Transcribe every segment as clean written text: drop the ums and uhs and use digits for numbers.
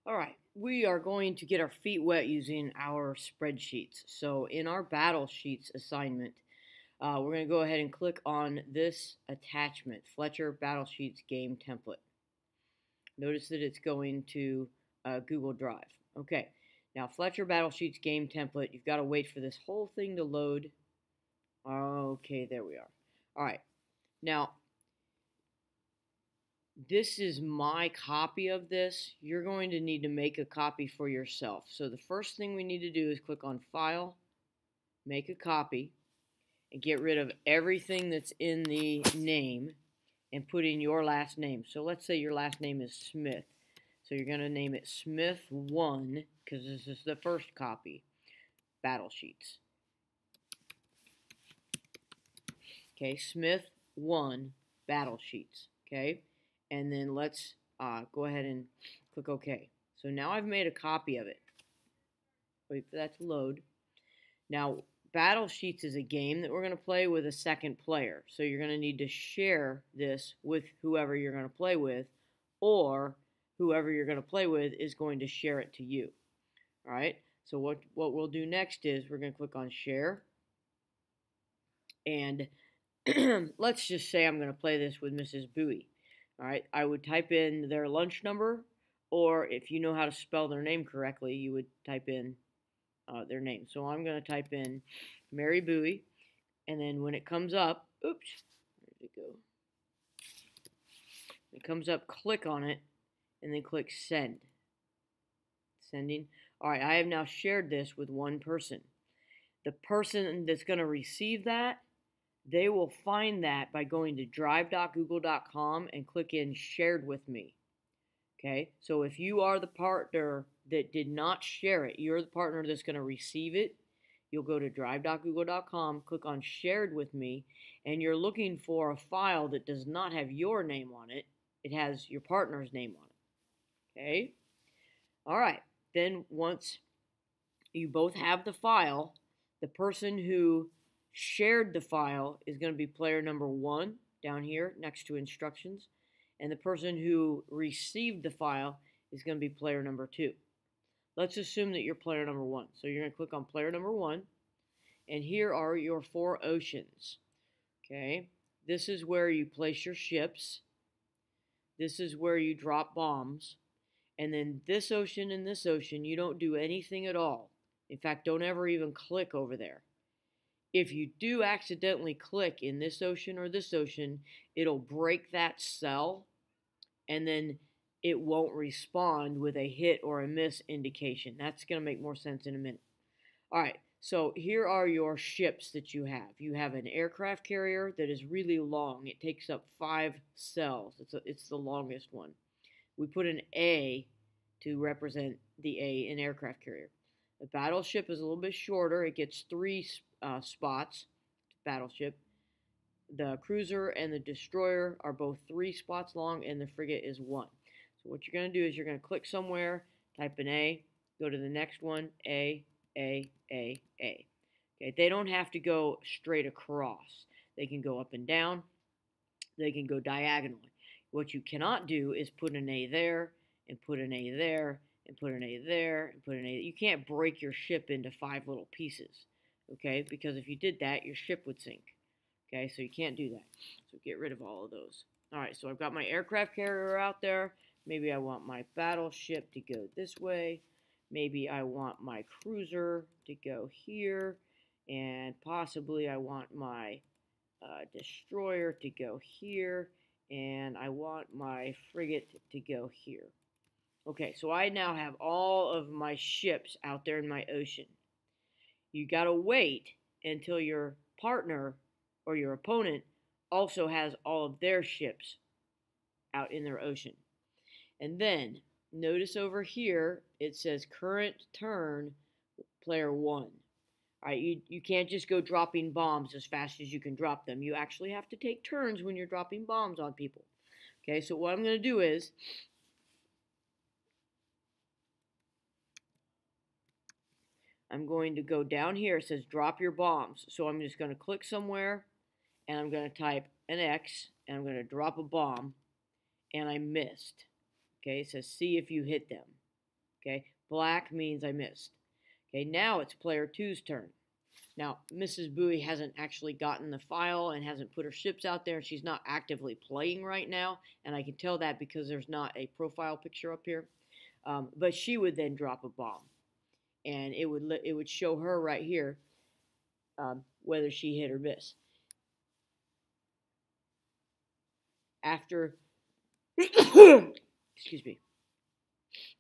All right, we are going to get our feet wet using our spreadsheets. So in our battle sheets assignment, we're going to go ahead and click on this attachment, Fletcher Battle Sheets Game Template. Notice that it's going to Google Drive. Okay, now Fletcher Battle Sheets Game Template, you've got to wait for this whole thing to load. Okay, there we are. All right, now this is my copy of this. You're going to need to make a copy for yourself. So the first thing we need to do is click on File, Make a Copy, and get rid of everything that's in the name and put in your last name. So let's say your last name is Smith. So you're going to name it Smith 1 because this is the first copy, Battle Sheets. Okay, Smith 1 Battle Sheets. Okay. And then let's go ahead and click OK. So now I've made a copy of it. Wait for that to load. Now, Battle Sheets is a game that we're going to play with a second player. So you're going to need to share this with whoever you're going to play with, or whoever you're going to play with is going to share it to you. All right. So what we'll do next is we're going to click on Share. And let's just say I'm going to play this with Mrs. Bowie. All right, I would type in their lunch number, or if you know how to spell their name correctly, you would type in their name. So I'm going to type in Mary Bowie, and then when it comes up, oops, where did it go? It comes up, click on it, and then click Send. Sending. All right, I have now shared this with one person. The person that's going to receive that, they will find that by going to drive.google.com and click in Shared with Me. Okay, so if you are the partner that did not share it, you're the partner that's going to receive it, you'll go to drive.google.com, click on Shared with Me, and you're looking for a file that does not have your name on it. It has your partner's name on it. Okay? All right, then once you both have the file, the person who shared the file is going to be player number 1 down here next to instructions, and the person who received the file is going to be player number 2. Let's assume that you're player number 1. So you're going to click on player number 1, and here are your 4 oceans. Okay, this is where you place your ships. This is where you drop bombs, and then this ocean and this ocean, you don't do anything at all. In fact, don't ever even click over there. If you do accidentally click in this ocean or this ocean, it'll break that cell, and then it won't respond with a hit or a miss indication. That's going to make more sense in a minute. All right, so here are your ships that you have. You have an aircraft carrier that is really long. It takes up 5 cells. It's the longest one. We put an A to represent the A in aircraft carrier. The battleship is a little bit shorter. It gets 3 spots. Battleship. The cruiser and the destroyer are both 3 spots long, and the frigate is 1. So what you're going to do is you're going to click somewhere, type an A, go to the next one, A. Okay, they don't have to go straight across. They can go up and down. They can go diagonally. What you cannot do is put an A there, and put an A there, and put an A there, and put an A. You can't break your ship into 5 little pieces, okay? Because if you did that, your ship would sink, okay? So you can't do that. So get rid of all of those. All right, so I've got my aircraft carrier out there. Maybe I want my battleship to go this way. Maybe I want my cruiser to go here. And possibly I want my destroyer to go here. And I want my frigate to go here. Okay, so I now have all of my ships out there in my ocean. You got to wait until your partner or your opponent also has all of their ships out in their ocean. And then, notice over here, it says current turn, player 1. All right, you can't just go dropping bombs as fast as you can drop them. You actually have to take turns when you're dropping bombs on people. Okay, so what I'm going to do is, I'm going to go down here. It says drop your bombs. So I'm just going to click somewhere, and I'm going to type an X, and I'm going to drop a bomb, and I missed. Okay, it says see if you hit them. Okay, black means I missed. Okay, now it's player two's turn. Now, Mrs. Bowie hasn't actually gotten the file and hasn't put her ships out there. She's not actively playing right now, and I can tell that because there's not a profile picture up here. But she would then drop a bomb, and it would show her right here whether she hit or miss. After, excuse me,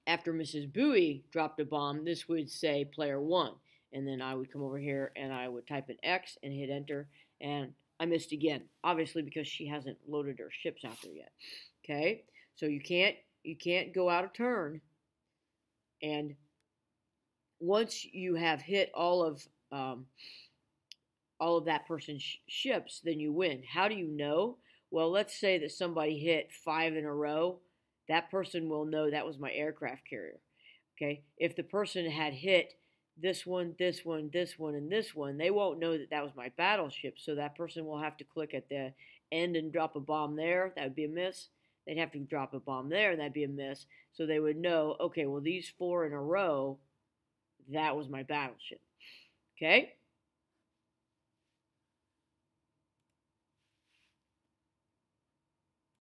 after Mrs. Bowie dropped a bomb, this would say player one. And then I would come over here and I would type an X and hit enter, and I missed again, obviously because she hasn't loaded her ships out there yet. Okay, so you can't go out of turn, and once you have hit all of that person's ships, then you win. How do you know? Well, let's say that somebody hit 5 in a row. That person will know that was my aircraft carrier. Okay, if the person had hit this one, this one, this one, and this one, they won't know that that was my battleship, so that person will have to click at the end and drop a bomb there. That would be a miss. They'd have to drop a bomb there, and that'd be a miss. So they would know, okay, well, these 4 in a row, that was my battleship. Okay?